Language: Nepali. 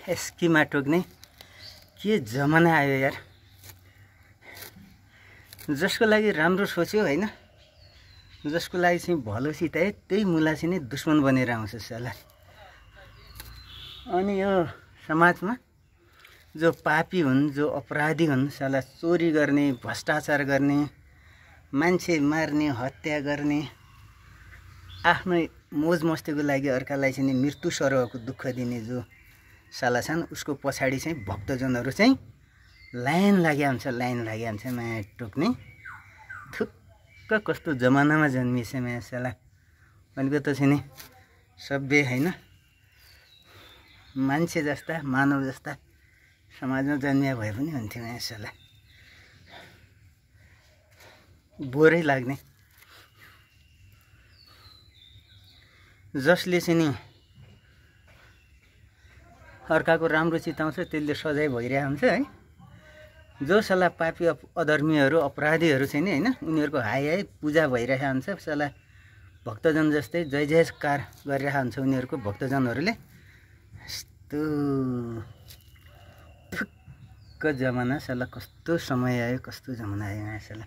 एस्कीमा टोक्ने के जमाना आयो यार। जसको लागि राम्रो सोच्यो हैन, जसको लागि चाहिँ भलो सिताए त्यही मुलासी नै दुश्मन बनेर आउँछ साला। अनि यो समाजमा जो पापी हुन्, जो अपराधी हुन्, साला चोरी गर्ने, भ्रष्टाचार गर्ने, मान्छे मार्ने, हत्या गर्ने, आफ्नो मोज मस्तीको लागि अर्कालाई चाहिँ मृत्यु सरहको दुःख दिने जो साला छन्, उसको पछाडि चाहिँ भक्तजनहरू चाहिँ लाइन लाग्या हुन्छ माया टोक्ने। थुक्क कस्तो जमानामा जन्मिएछ माया साला। भनेको त चाहिँ नि सभ्य हैन, मान्छे जस्ता मानव जस्ता समाजमा जन्मिया भए पनि हुन्थ्यो माया साला। बोरै लाग्ने। जसले चाहिँ नि अर्काको राम्रो चिताउँछ त्यसले सजाय भइरहेको हुन्छ है। जो साला पापी अधर्मीहरू अपराधीहरू चाहिँ नि हैन, उनीहरूको हाई पूजा भइरहेको हुन्छ साला। भक्तजन जस्तै जय जयकार गरिरहेको हुन्छ उनीहरूको भक्तजनहरूले। यस्तो ठुक्क जमाना साला, कस्तो समय आयो, कस्तो जमाना आयो साला।